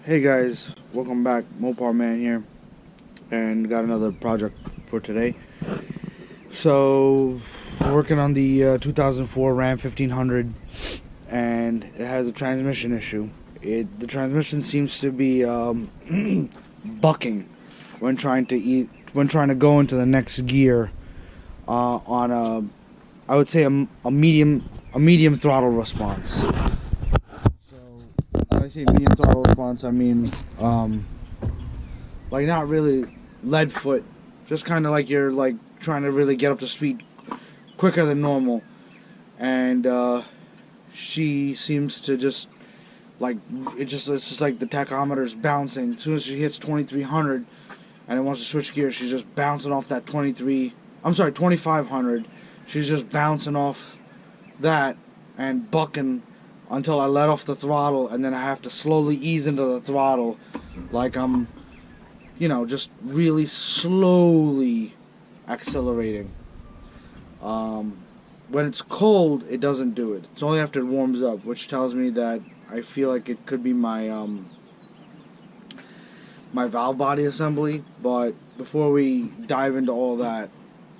Hey guys, welcome back. Mopar Man here, and got another project for today. So, working on the 2004 Ram 1500, and it has a transmission issue. The transmission seems to be bucking when trying to go into the next gear on I would say a medium throttle response. When I say medium throttle response, I mean, like not really lead foot, just kind of like you're like trying to really get up to speed quicker than normal, and she seems to just like it's just like the tachometer's bouncing. As soon as she hits 2300 and it wants to switch gears, she's just bouncing off that 2500. She's just bouncing off that and bucking until I let off the throttle, and then I have to slowly ease into the throttle like I'm, just really slowly accelerating. When it's cold, it doesn't do it. It's only after it warms up, which tells me that I feel like it could be my my valve body assembly. But before we dive into all that,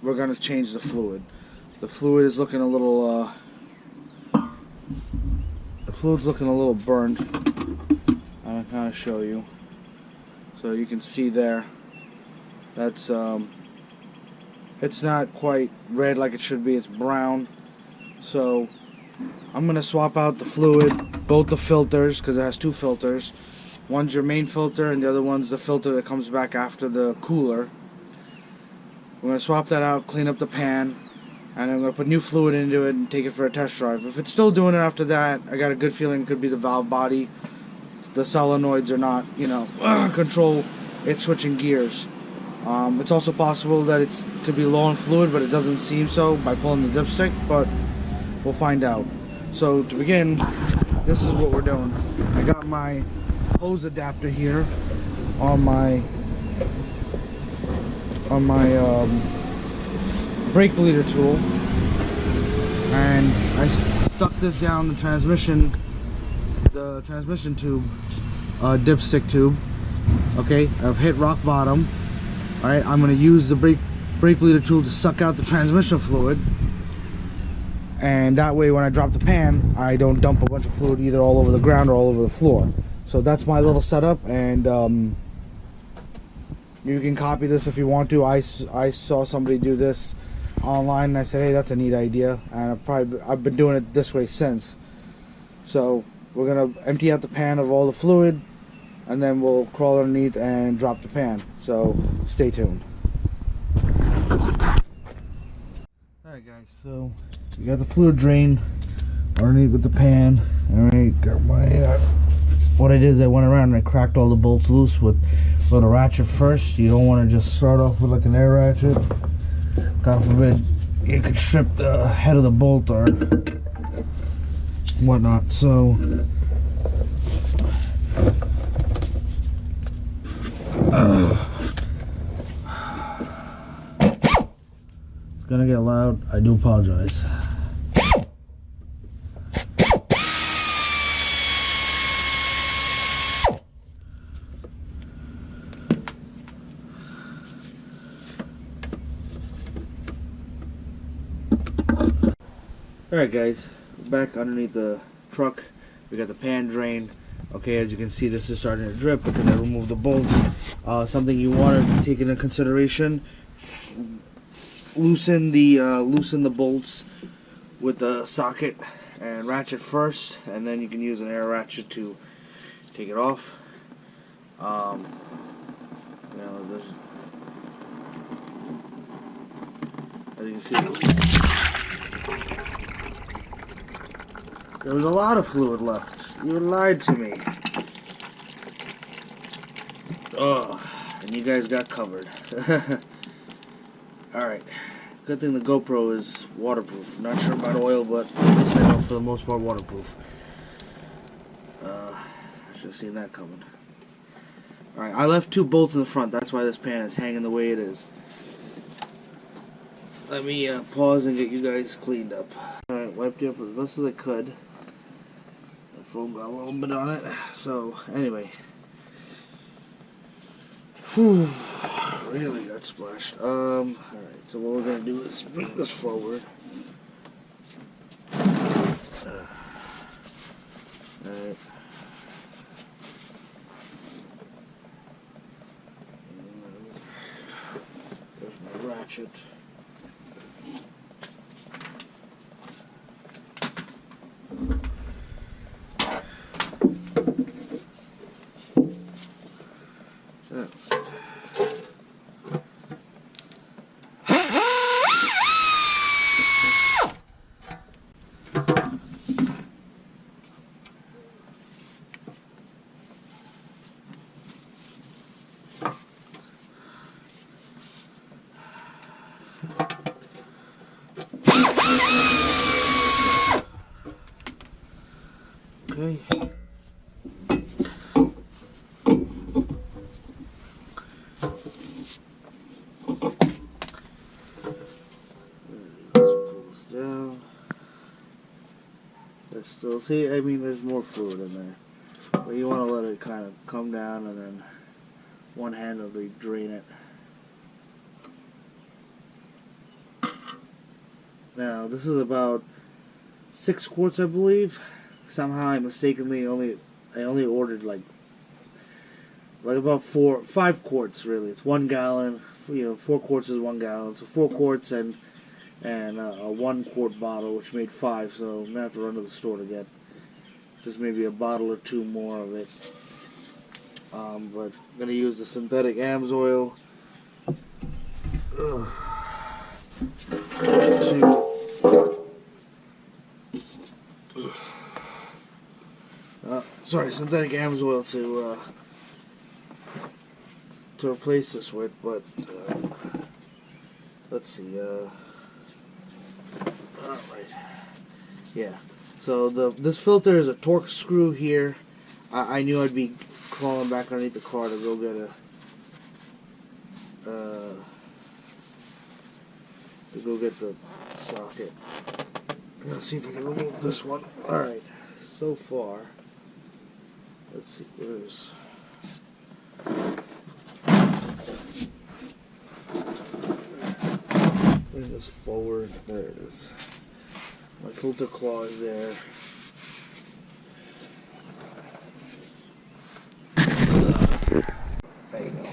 we're going to change the fluid. The fluid is looking a little burned. I'll kind of show you. So you can see there. That's it's not quite red like it should be. It's brown. So I'm gonna swap out the fluid, both the filters, because it has two filters. One's your main filter, and the other one's the filter that comes back after the cooler. We're gonna swap that out, clean up the pan, and I'm going to put new fluid into it and take it for a test drive. If it's still doing it after that, I got a good feeling it could be the valve body. The solenoids are not, control it switching gears. It's also possible that it could be low on fluid, but it doesn't seem so by pulling the dipstick, but we'll find out. So to begin, this is what we're doing. I got my hose adapter here on my brake bleeder tool, and I stuck this down the transmission tube, dipstick tube. Okay, I've hit rock bottom. Alright, I'm going to use the brake bleeder tool to suck out the transmission fluid, and that way when I drop the pan, I don't dump a bunch of fluid either all over the ground or all over the floor. So that's my little setup, and you can copy this if you want to. I saw somebody do this online, and I said, hey, that's a neat idea, and I've been doing it this way since. So we're gonna empty out the pan of all the fluid, and then we'll crawl underneath and drop the pan. So stay tuned. Alright guys, so we got the fluid drain underneath with the pan. Alright, got my what I did is I went around and I cracked all the bolts loose with a ratchet first. You don't want to just start off with like an air ratchet. God forbid you could strip the head of the bolt or whatnot. So it's gonna get loud. I do apologize. Alright guys, back underneath the truck, we got the pan drain. Okay, as you can see, this is starting to drip because I removed the bolts. Something you want to take into consideration: loosen the bolts with the socket and ratchet first, and then you can use an air ratchet to take it off. This, as you can see, there was a lot of fluid left. You lied to me. Oh, and you guys got covered. Alright. Good thing the GoPro is waterproof. Not sure about oil, but at least I know for the most part waterproof. I should have seen that coming. Alright, I left two bolts in the front. That's why this pan is hanging the way it is. Let me pause and get you guys cleaned up. Alright, wiped it up as best as I could. The foam got a little bit on it. So, anyway, Whew, really got splashed. Alright, so what we're gonna do is bring this forward. Alright. There's my ratchet. Okay. Pulls down. There's still, see, I mean, there's more fluid in there. But you want to let it kind of come down and then one-handedly drain it. Now, this is about 6 quarts, I believe. Somehow I mistakenly only ordered like about 5 quarts really. It's 1 gallon. 4 quarts is 1 gallon. So 4 quarts and a 1 quart bottle, which made 5. So I'm gonna have to run to the store to get just maybe a bottle or 2 more of it. But I'm gonna use the synthetic AMS oil. Synthetic AMS oil to replace this with, but let's see. Alright, yeah. So this filter is a Torx screw here. I knew I'd be crawling back underneath the car to go get the socket. Let's see if I can remove this one. Alright, so far. Let's see, there's bring this forward. There it is. My filter claw is there. There you go.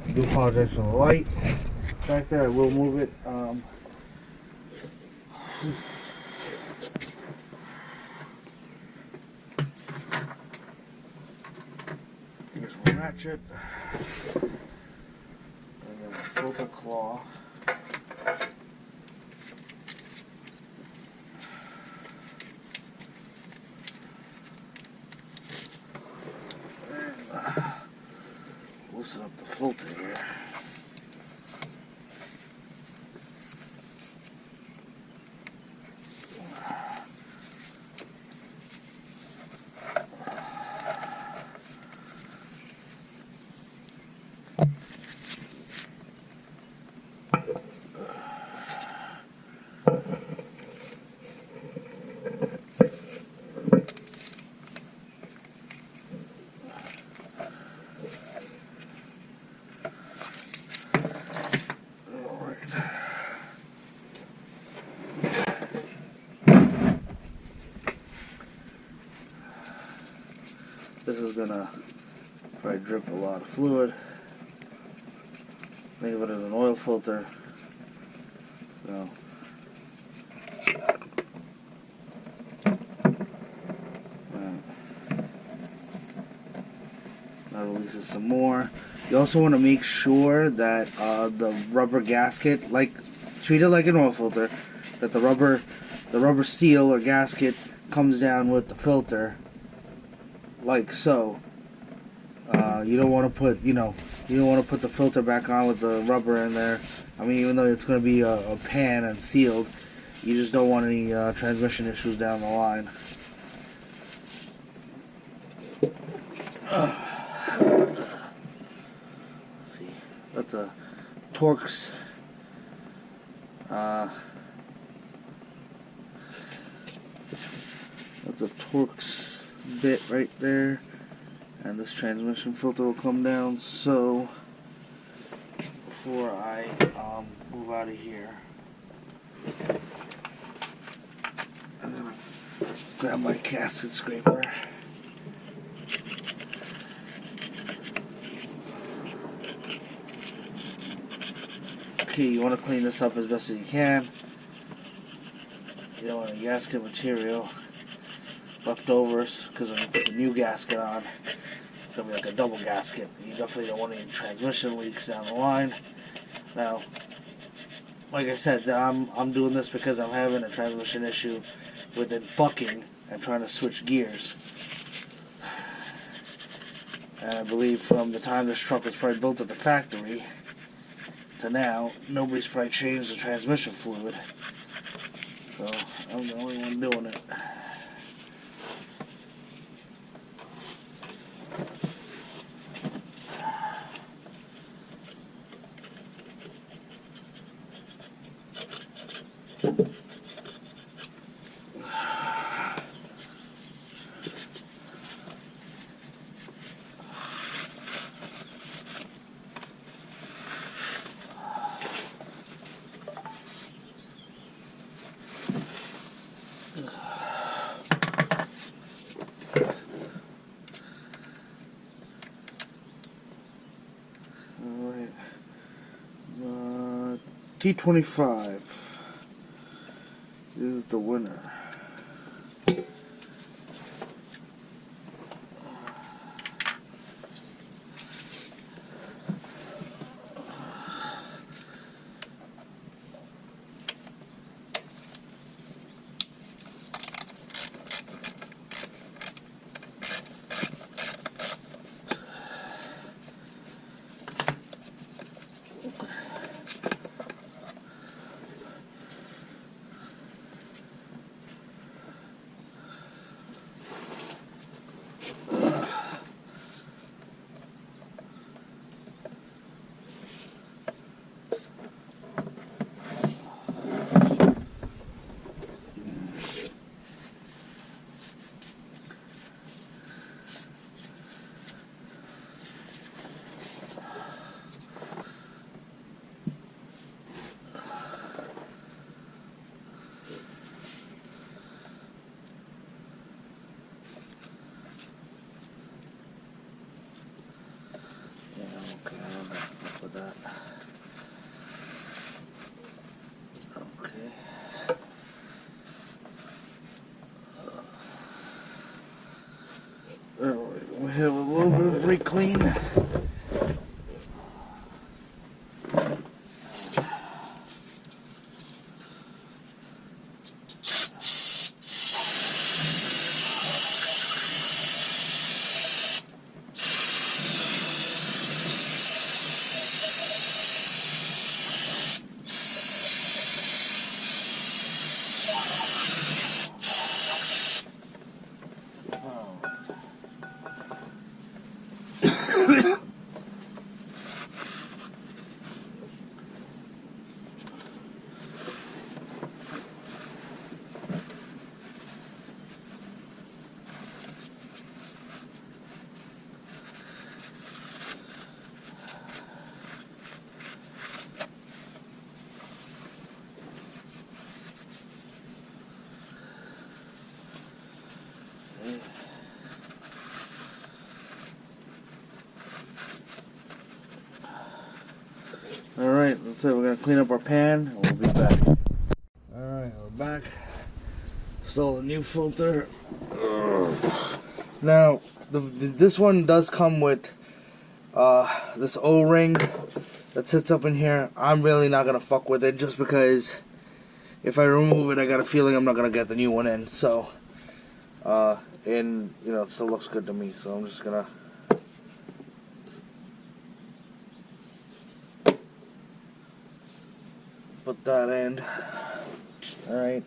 I do apologize for the light back there. I will move it. Here's my ratchet. And then my filter claw. Loosen up the filter here. This is gonna probably drip a lot of fluid. Think of it as an oil filter. So that releases some more. You also want to make sure that the rubber gasket, treat it like an oil filter, that the rubber seal or gasket comes down with the filter. Like so. You don't want to put, you don't want to put the filter back on with the rubber in there. I mean, even though it's going to be a pan and sealed, you just don't want any transmission issues down the line. Let's see, that's a Torx. That's a Torx bit right there, and this transmission filter will come down. So before I move out of here, I'm gonna grab my gasket scraper. Okay, you want to clean this up as best as you can. You don't want any gasket material leftovers, because when you put the new gasket on, it's going to be like a double gasket. You definitely don't want any transmission leaks down the line. Now, like I said, I'm doing this because I'm having a transmission issue with it bucking and trying to switch gears. And I believe from the time this truck was probably built at the factory to now, nobody's probably changed the transmission fluid. So I'm the only one doing it. T25 is the winner. That. Okay. We have a little bit of re-clean. Alright, that's it. We're going to clean up our pan and we'll be back. Alright, we're back. Install a new filter. Now, this one does come with this O-ring that sits up in here. I'm really not going to fuck with it just because if I remove it, I got a feeling I'm not going to get the new one in. So, and, you know, it still looks good to me. So I'm just going to put that in. Alright.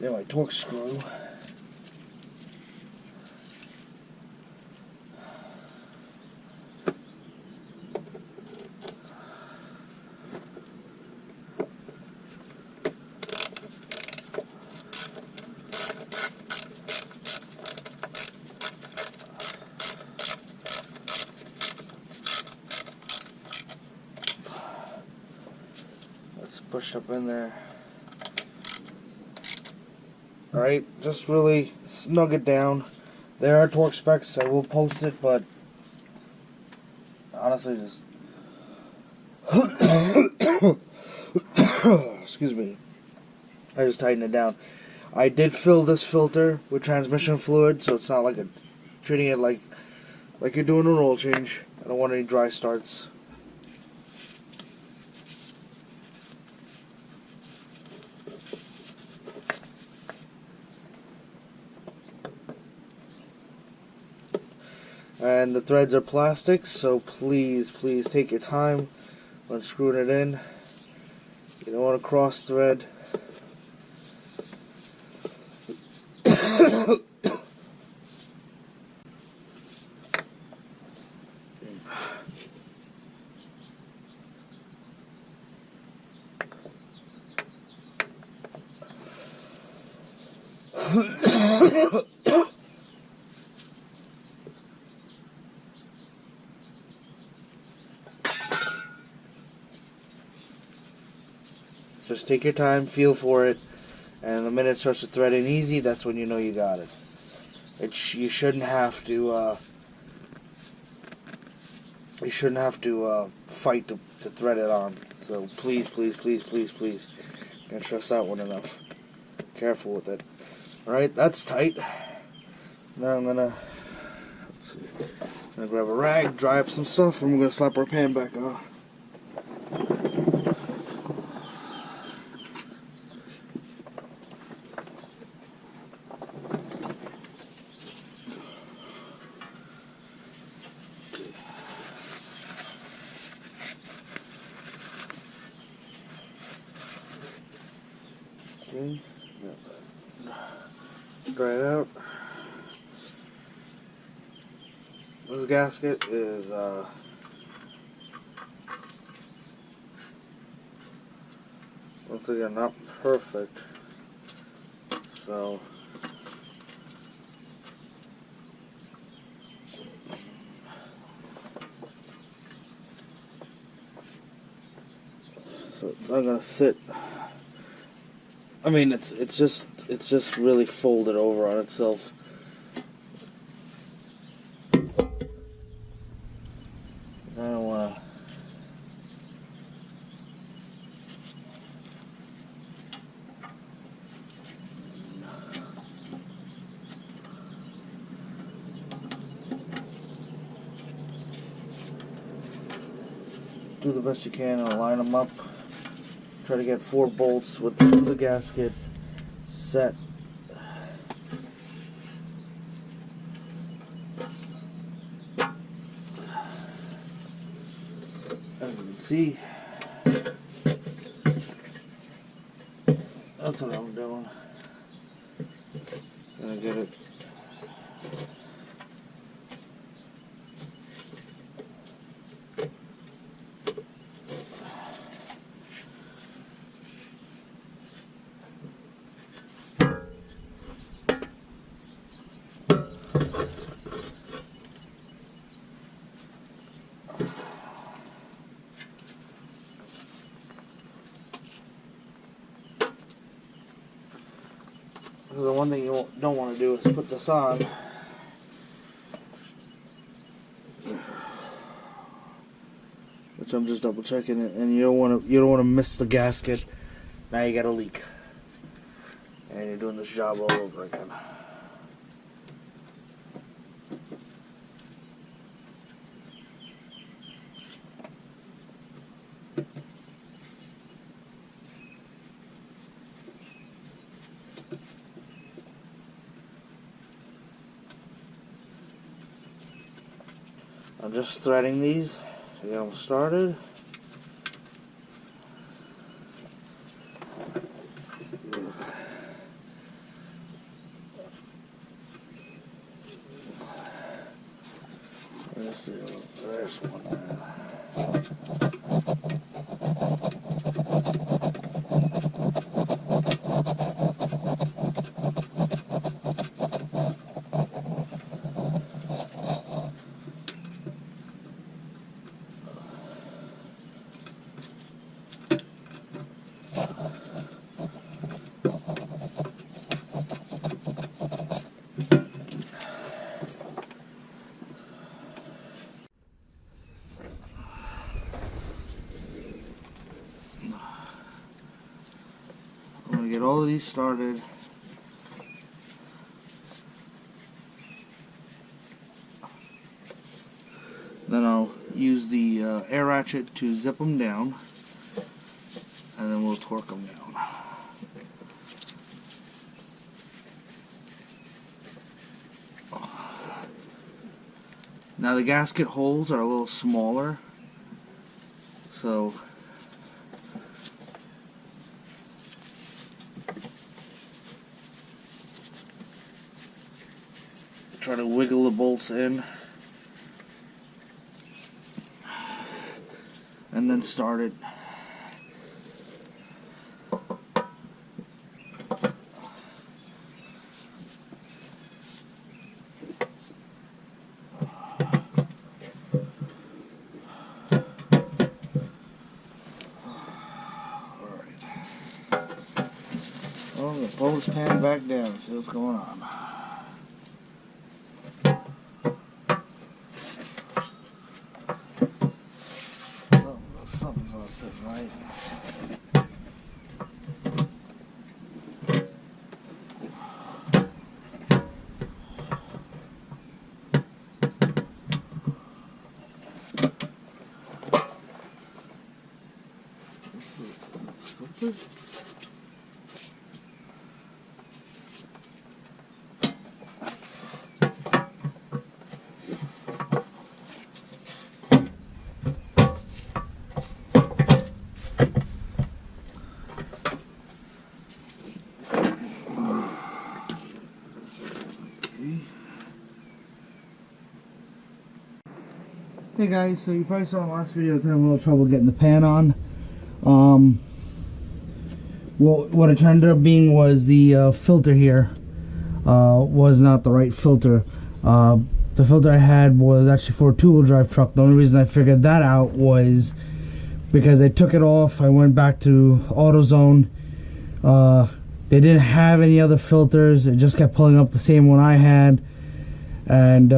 Then my torque screw. It's pushed up in there. Alright, just really snug it down. There are torque specs, I will post it, but honestly just excuse me. I just tightened it down. I did fill this filter with transmission fluid, so it's not like treating it like you're doing an oil change. I don't want any dry starts. And the threads are plastic, so please take your time when screwing it in. You don't want to cross thread. Just take your time, feel for it, and the minute it starts to thread in easy, that's when you know you got it. You shouldn't have to fight to thread it on. So please, can't stress that one enough. Careful with it. Alright, that's tight. Now I'm gonna grab a rag, dry up some stuff, and we're gonna slap our pan back on. Okay, dry it out. This gasket is once again not perfect, so it's not gonna sit. I mean, it's just really folded over on itself. I don't wanna. Do the best you can and line them up. Try to get 4 bolts with the gasket set. As you can see, that's what I'm doing. Gonna get it. Because the one thing you don't want to do is put this on which I'm just double checking it, and you don't want to miss the gasket. Now you got a leak, and you're doing this job all over again. I'm just threading these to get them started. Let's see, there's one there. get all of these started. Then I'll use the air ratchet to zip them down, and then we'll torque them down. Now the gasket holes are a little smaller, so try to wiggle the bolts in and then start it. Well, I'm going to pull this pan back down and see what's going on. Oh, something's not sitting right. This is Hey guys, so you probably saw in the last video I was having a little trouble getting the pan on. Well, what it turned up being was the filter here was not the right filter. The filter I had was actually for a two-wheel drive truck. The only reason I figured that out was because I took it off. I went back to AutoZone. They didn't have any other filters. It just kept pulling up the same one I had, and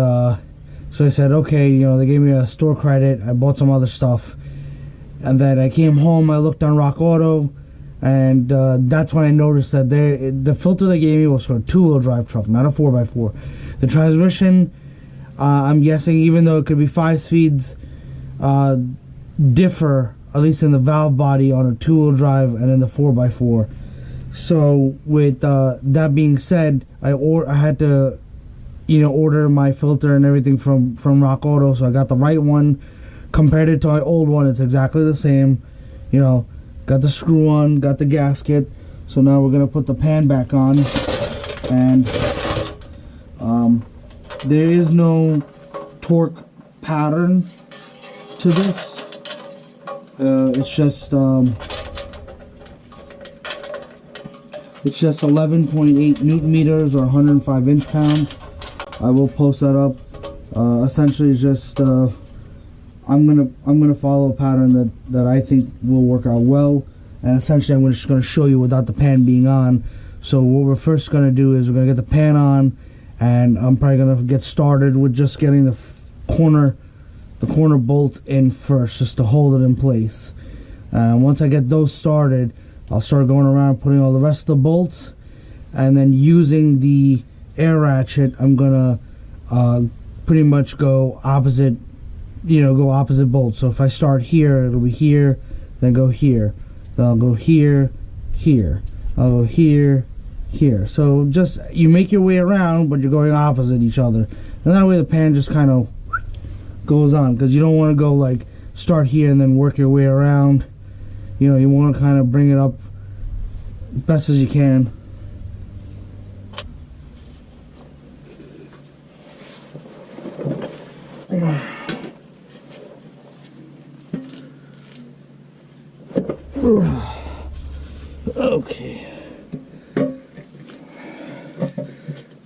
so I said, okay, you know, they gave me a store credit. I bought some other stuff, and then I came home. I looked on Rock Auto, and that's when I noticed that the filter they gave me was for a two-wheel drive truck, not a 4x4. The transmission, I'm guessing, even though it could be 5 speeds, differ, at least in the valve body, on a two-wheel drive and in the 4x4. So with that being said, I had to, you know, order my filter and everything from Rock Auto, so I got the right one. Compared it to my old one, it's exactly the same. You know, got the screw on, got the gasket. So now we're gonna put the pan back on, and there is no torque pattern to this. It's just 11.8 Newton meters or 105 inch-pounds. I will post that up. Essentially, it's just I'm gonna follow a pattern that I think will work out well, and essentially I'm just gonna show you without the pan being on. So what we're first gonna do is we're gonna get the pan on, and I'm probably gonna get started with just getting the corner bolt in first, just to hold it in place. Once I get those started, I'll start going around putting all the rest of the bolts, and then using the air ratchet, I'm gonna pretty much go opposite, go opposite bolts. So if I start here, it'll be here, then go here, then I'll go here, here, I'll go here, here. So just, you make your way around, but you're going opposite each other, and that way the pan just kind of goes on, because you don't want to go like start here and then work your way around. You know, you want to kind of bring it up best as you can. Okay,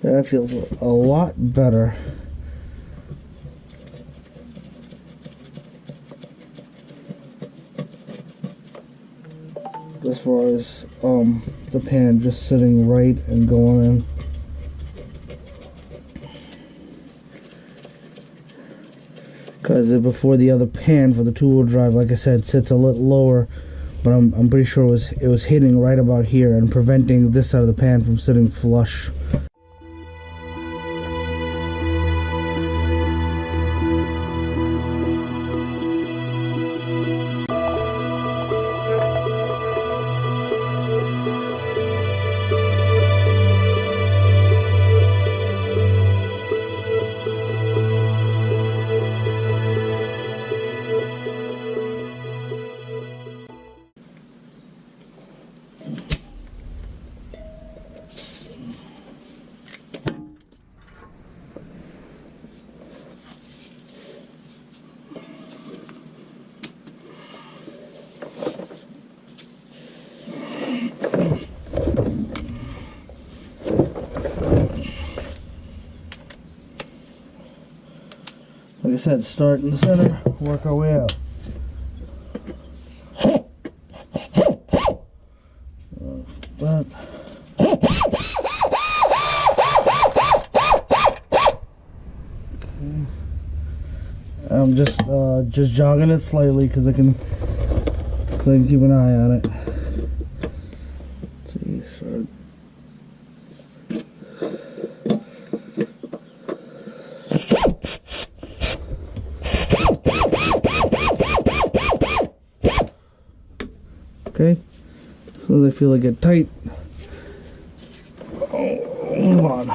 that feels a lot better. As far as the pan just sitting right and going in. Because before, the other pan for the two-wheel drive, like I said, sits a little lower, but I'm pretty sure it was hitting right about here and preventing this side of the pan from sitting flush. Like I said, start in the center, work our way out. That. Okay. I'm just jogging it slightly because I can keep an eye on it. Let's see, start. Okay, as soon as I feel it get tight, hold on.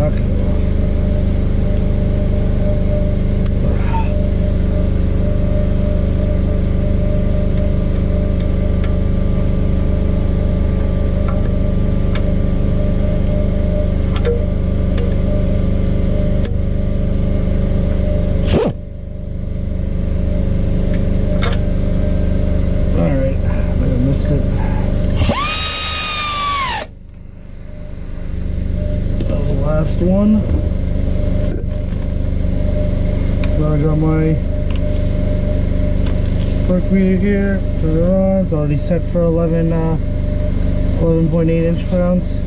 Okay. Last one. So I got my torque meter here. Turn it on. It's already set for 11.8 inch-pounds.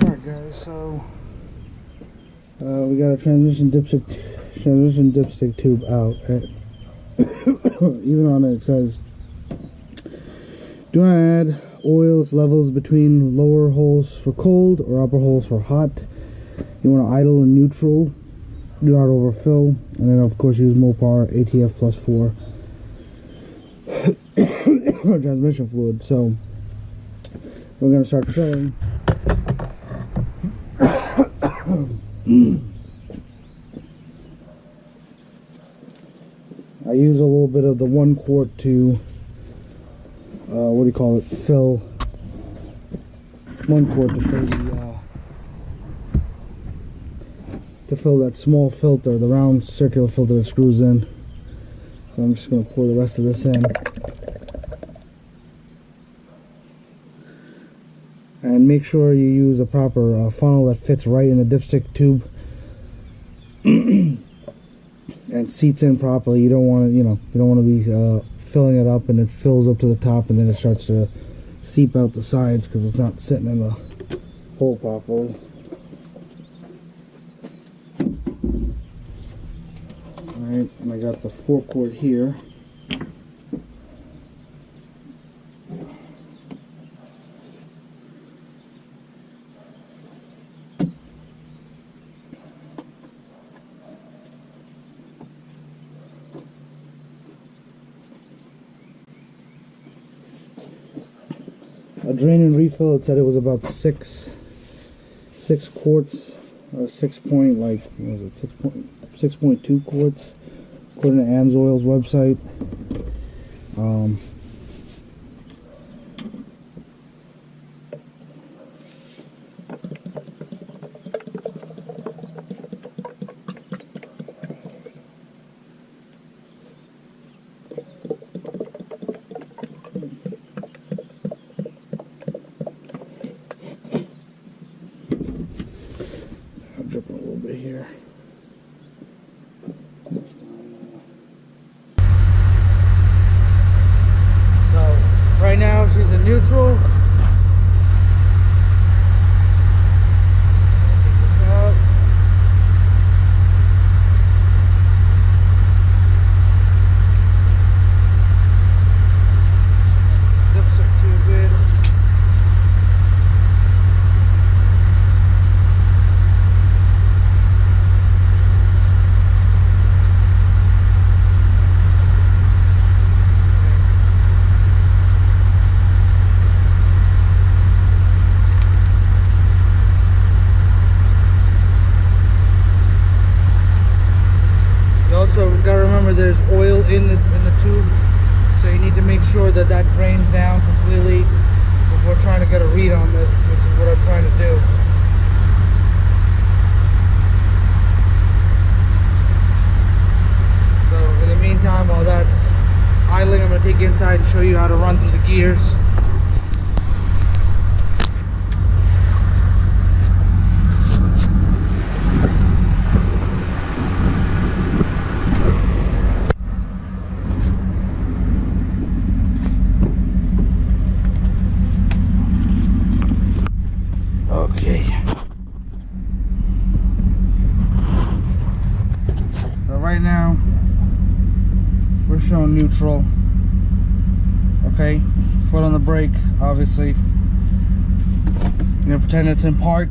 Alright guys, so we got a transmission dipstick tube out. Even on it says, do not add oil if levels between lower holes for cold or upper holes for hot. You want to idle in neutral, do not overfill, and then of course use Mopar ATF plus 4 transmission fluid. So we're going to start filling. I use a little bit of the 1 quart to what do you call it, fill 1 quart to fill the that small filter, the round circular filter that screws in. So I'm just going to pour the rest of this in. And make sure you use a proper funnel that fits right in the dipstick tube and seats in properly. You don't want to, you don't want to be filling it up and it fills up to the top and then it starts to seep out the sides because it's not sitting in the hole properly. Alright, and I got the 4 quart here. A drain and refill, it said it was about 6 quarts, or 6.2 quarts, according to Amsoil's website. Dripping a little bit here. So right now she's in neutral. Take this out. Dipstick tube in. Also, gotta remember there's oil in the tube, so you need to make sure that that drains down completely before trying to get a read on this, which is what I'm trying to do. So in the meantime, while that's idling, I'm gonna take you inside and show you how to run through the gears. Okay. So right now we're showing neutral. Okay, foot on the brake, obviously. You're gonna pretend it's in park.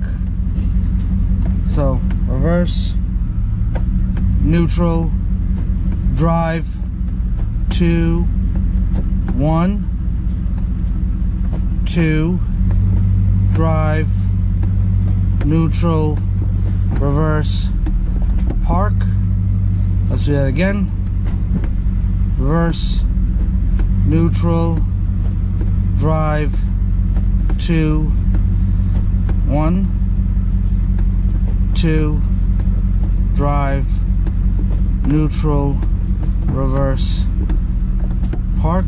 So reverse, neutral, drive, 2, 1, 2, drive, neutral, reverse, park. Let's do that again. Reverse, neutral, drive, 2, 1, 2, drive, neutral, reverse, park.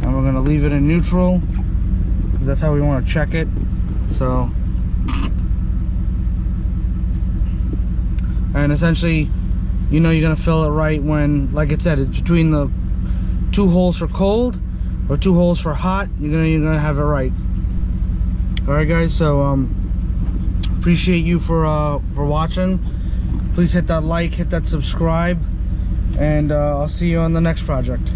And we're going to leave it in neutral because that's how we want to check it. So, and essentially, you know, you're going to fill it right when, like I said, it's between the 2 holes for cold or 2 holes for hot. You're gonna have it right. All right, guys. So appreciate you for watching. Please hit that like, hit that subscribe, and I'll see you on the next project.